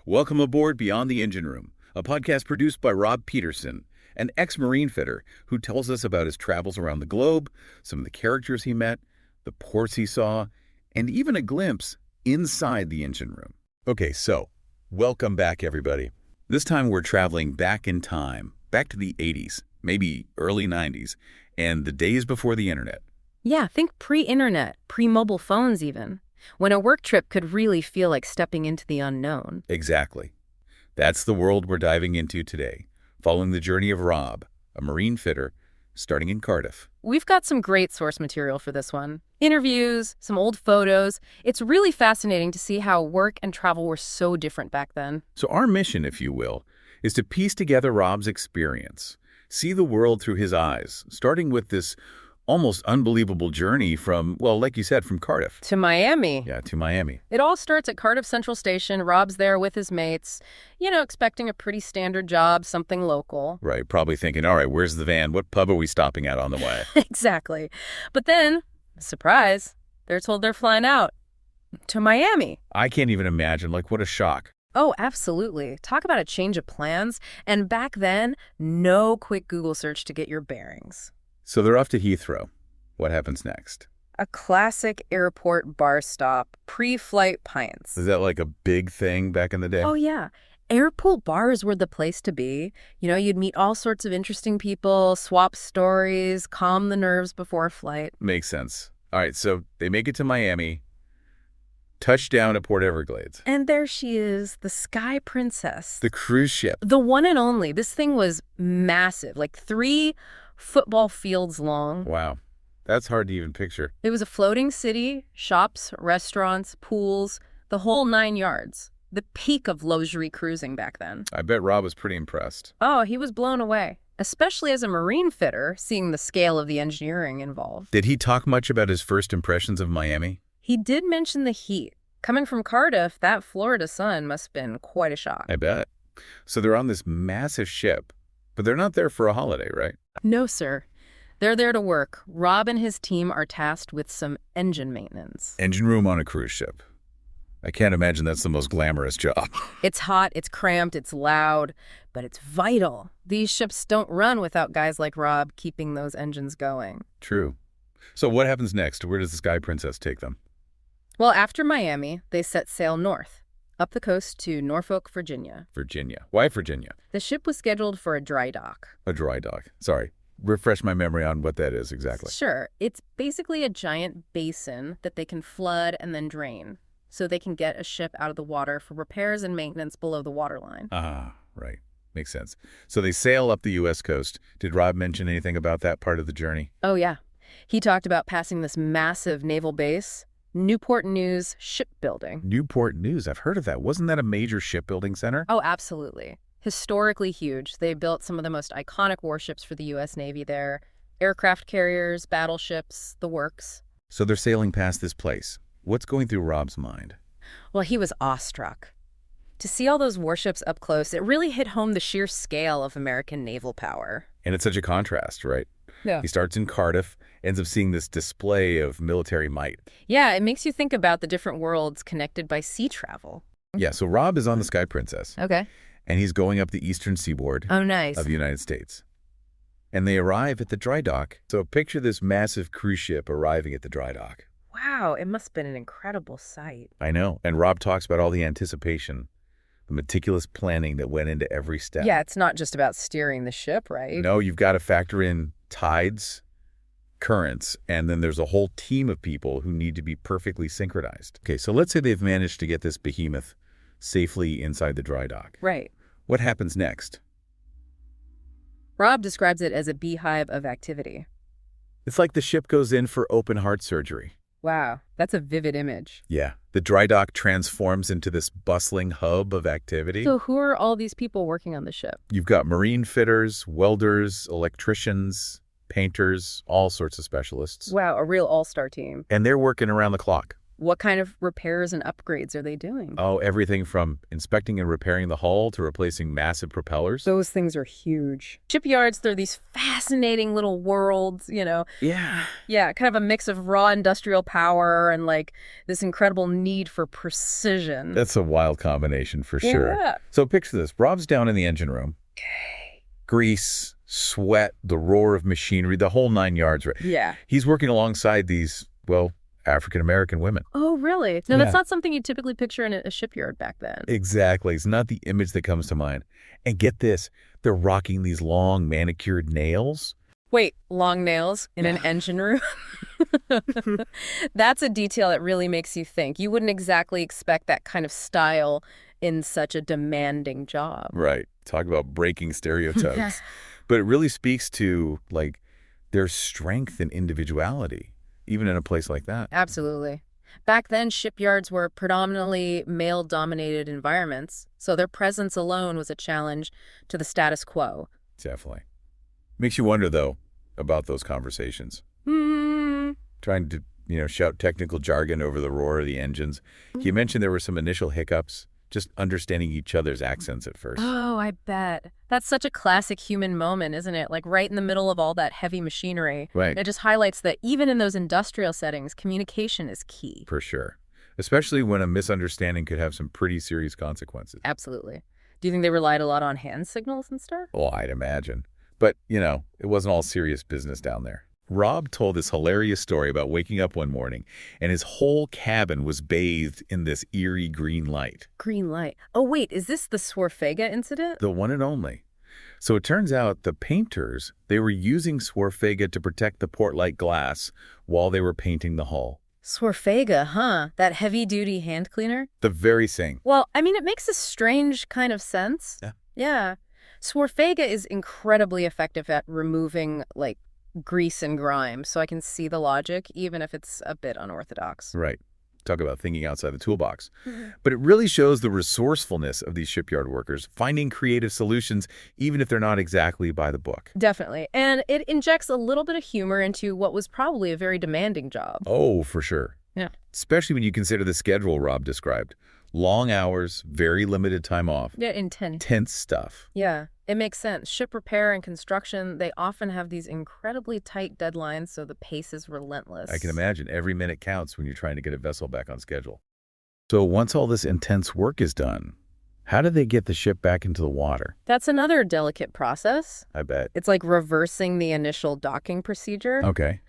Welcome aboard Beyond the Engine Room, a podcast produced by Rob Peterson, an ex-Marine fitter who tells us about his travels around the globe, some of the characters he met, the ports he saw, and even a glimpse inside the engine room. Okay, so welcome back, everybody. This time we're traveling back in time, back to the 80s, maybe early 90s, and the days before the internet. Yeah, think pre-internet, pre-mobile phones even, when a work trip could really feel like stepping into the unknown. Exactly. That's the world we're diving into today, following the journey of Rob, a Marine fitter, starting in Cardiff. We've got some great source material for this one. Interviews, some old photos. It's really fascinating to see how work and travel were so different back then. So our mission, if you will, is to piece together Rob's experience, see the world through his eyes, starting with this almost unbelievable journey from, well, like you said, from Cardiff. To Miami. Yeah, to Miami. It all starts at Cardiff Central Station. Rob's there with his mates, expecting a pretty standard job, something local. Right, probably thinking, all right, where's the van? What pub are we stopping at on the way? Exactly. But then, surprise, they're told they're flying out to Miami. I can't even imagine, what a shock. Oh, absolutely. Talk about a change of plans. And back then, no quick Google search to get your bearings. So they're off to Heathrow. What happens next? A classic airport bar stop, pre-flight pints. Is that like a big thing back in the day? Oh, yeah. Airport bars were the place to be. You'd meet all sorts of interesting people, swap stories, calm the nerves before a flight. Makes sense. All right, so they make it to Miami, touchdown at Port Everglades. And there she is, the Sky Princess. The cruise ship. The one and only. This thing was massive, like 3 football fields long. Wow. That's hard to even picture. It was a floating city, shops, restaurants, pools, the whole 9 yards. The peak of luxury cruising back then. I bet Rob was pretty impressed. Oh, he was blown away, especially as a marine fitter, seeing the scale of the engineering involved. Did he talk much about his first impressions of Miami? He did mention the heat. Coming from Cardiff, that Florida sun must have been quite a shock. I bet. So they're on this massive ship, but they're not there for a holiday, right? No, sir. They're there to work. Rob and his team are tasked with some engine maintenance. Engine room on a cruise ship. I can't imagine that's the most glamorous job. It's hot, it's cramped, it's loud, but it's vital. These ships don't run without guys like Rob keeping those engines going. True. So what happens next? Where does the Sky Princess take them? Well, after Miami, they set sail north, up the coast to Norfolk, Virginia. Virginia. Why Virginia? The ship was scheduled for a dry dock. A dry dock. Sorry. Refresh my memory on what that is exactly. Sure. It's basically a giant basin that they can flood and then drain, so they can get a ship out of the water for repairs and maintenance below the waterline. Ah, right. Makes sense. So they sail up the U.S. coast. Did Rob mention anything about that part of the journey? Oh, yeah. He talked about passing this massive naval base, Newport News Shipbuilding. Newport News. I've heard of that. Wasn't that a major shipbuilding center? Oh, absolutely. Historically huge. They built some of the most iconic warships for the U.S. Navy there. Aircraft carriers, battleships, the works. So they're sailing past this place. What's going through Rob's mind? Well, he was awestruck. To see all those warships up close, it really hit home the sheer scale of American naval power. And it's such a contrast, right? Yeah. He starts in Cardiff, ends up seeing this display of military might. Yeah, it makes you think about the different worlds connected by sea travel. Yeah, so Rob is on the Sky Princess. Okay. And he's going up the eastern seaboard Oh, nice. of the United States. And they arrive at the dry dock. So picture this massive cruise ship arriving at the dry dock. Wow, it must have been an incredible sight. I know. And Rob talks about all the anticipation, the meticulous planning that went into every step. Yeah, it's not just about steering the ship, right? No, you've got to factor in tides, currents, and then there's a whole team of people who need to be perfectly synchronized. Okay, so let's say they've managed to get this behemoth safely inside the dry dock. Right. What happens next? Rob describes it as a beehive of activity. It's like the ship goes in for open heart surgery. Wow, that's a vivid image. Yeah, the dry dock transforms into this bustling hub of activity. So who are all these people working on the ship? You've got marine fitters, welders, electricians, painters, all sorts of specialists. Wow, a real all-star team. And they're working around the clock. What kind of repairs and upgrades are they doing? Oh, everything from inspecting and repairing the hull to replacing massive propellers. Those things are huge. Shipyards, they're these fascinating little worlds, Yeah. Yeah, kind of a mix of raw industrial power and like this incredible need for precision. That's a wild combination for sure. Yeah. So picture this. Rob's down in the engine room. Okay. Grease, sweat, the roar of machinery, the whole 9 yards. Right? Yeah. He's working alongside these, well, African-American women. Oh, really? No, that's Yeah. not something you typically picture in a shipyard back then. Exactly. It's not the image that comes to mind. And get this, they're rocking these long manicured nails. Wait, long nails in an engine room? That's a detail that really makes you think. You wouldn't exactly expect that kind of style in such a demanding job. Right. Talk about breaking stereotypes. But it really speaks to, like, their strength and individuality, even in a place like that. Absolutely. Back then, shipyards were predominantly male-dominated environments, so their presence alone was a challenge to the status quo. Definitely. Makes you wonder, though, about those conversations. Trying to, shout technical jargon over the roar of the engines. You mentioned there were some initial hiccups, just understanding each other's accents at first. Oh, I bet. That's such a classic human moment, isn't it? Like right in the middle of all that heavy machinery. Right. It just highlights that even in those industrial settings, communication is key. For sure. Especially when a misunderstanding could have some pretty serious consequences. Absolutely. Do you think they relied a lot on hand signals and stuff? Oh, I'd imagine. But, it wasn't all serious business down there. Rob told this hilarious story about waking up one morning and his whole cabin was bathed in this eerie green light. Green light. Oh, wait, is this the Swarfega incident? The one and only. So it turns out the painters, they were using Swarfega to protect the port light glass while they were painting the hull. Swarfega, huh? That heavy-duty hand cleaner? The very same. Well, I mean, it makes a strange kind of sense. Yeah. Yeah. Swarfega is incredibly effective at removing, like, grease and grime, so I can see the logic, even if it's a bit unorthodox. Right. Talk about thinking outside the toolbox. But it really shows the resourcefulness of these shipyard workers, finding creative solutions, even if they're not exactly by the book. Definitely. And it injects a little bit of humor into what was probably a very demanding job. Oh, for sure. Yeah. Especially when you consider the schedule Rob described. Long hours, very limited time off. Yeah, intense. Tense stuff. Yeah, it makes sense. Ship repair and construction, they often have these incredibly tight deadlines, so the pace is relentless. I can imagine every minute counts when you're trying to get a vessel back on schedule. So once all this intense work is done, how do they get the ship back into the water? That's another delicate process. I bet. It's like reversing the initial docking procedure. Okay.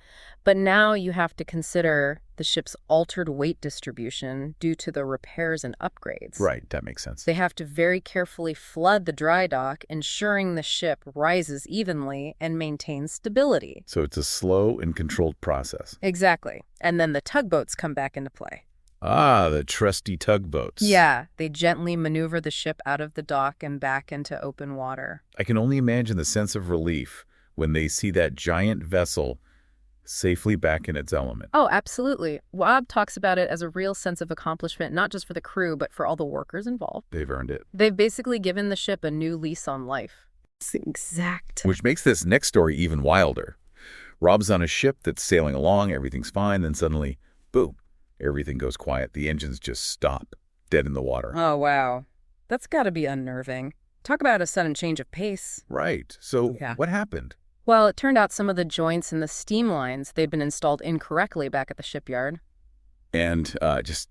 But now you have to consider the ship's altered weight distribution due to the repairs and upgrades. Right, that makes sense. They have to very carefully flood the dry dock, ensuring the ship rises evenly and maintains stability. So it's a slow and controlled process. Exactly. And then the tugboats come back into play. Ah, the trusty tugboats. Yeah, they gently maneuver the ship out of the dock and back into open water. I can only imagine the sense of relief when they see that giant vessel safely back in its element. Oh, absolutely. Rob talks about it as a real sense of accomplishment, not just for the crew, but for all the workers involved. They've earned it. They've basically given the ship a new lease on life. Exact. Which makes this next story even wilder. Rob's on a ship that's sailing along, everything's fine, then suddenly, boom, everything goes quiet. The engines just stop, dead in the water. Oh, wow. That's got to be unnerving. Talk about a sudden change of pace. Right. So what happened? Well, it turned out some of the joints in the steam lines, they'd been installed incorrectly back at the shipyard. And just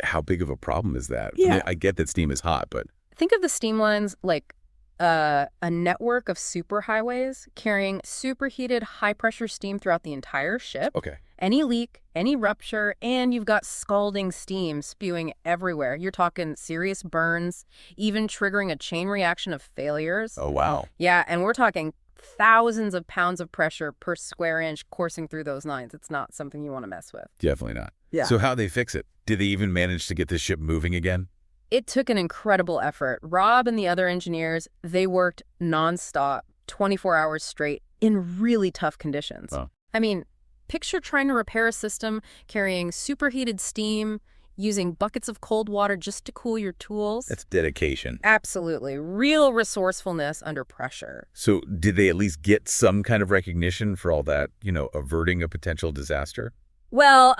how big of a problem is that? Yeah. I mean, I get that steam is hot, but... Think of the steam lines like a network of superhighways carrying superheated high-pressure steam throughout the entire ship. Okay. Any leak, any rupture, and you've got scalding steam spewing everywhere. You're talking serious burns, even triggering a chain reaction of failures. Oh, wow. Yeah, and we're talking thousands of pounds of pressure per square inch coursing through those lines. It's not something you want to mess with. Definitely not. Yeah. So how'd they fix it? Did they even manage to get this ship moving again? It took an incredible effort. Rob and the other engineers, they worked nonstop, 24 hours straight, in really tough conditions. Oh. I mean, picture trying to repair a system carrying superheated steam, using buckets of cold water just to cool your tools. That's dedication. Absolutely. Real resourcefulness under pressure. So did they at least get some kind of recognition for all that, averting a potential disaster? Well,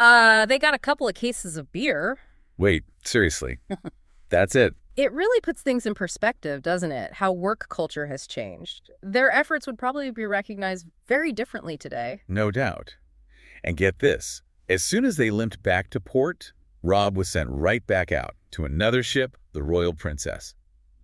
they got a couple of cases of beer. Wait, seriously. That's it. It really puts things in perspective, doesn't it? How work culture has changed. Their efforts would probably be recognized very differently today. No doubt. And get this. As soon as they limped back to port, Rob was sent right back out to another ship, the Royal Princess.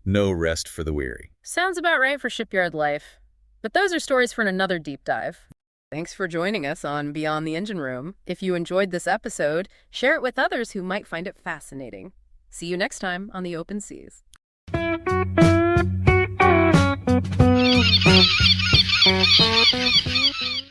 No rest for the weary. Sounds about right for shipyard life. But those are stories for another deep dive. Thanks for joining us on Beyond the Engine Room. If you enjoyed this episode, share it with others who might find it fascinating. See you next time on the open seas.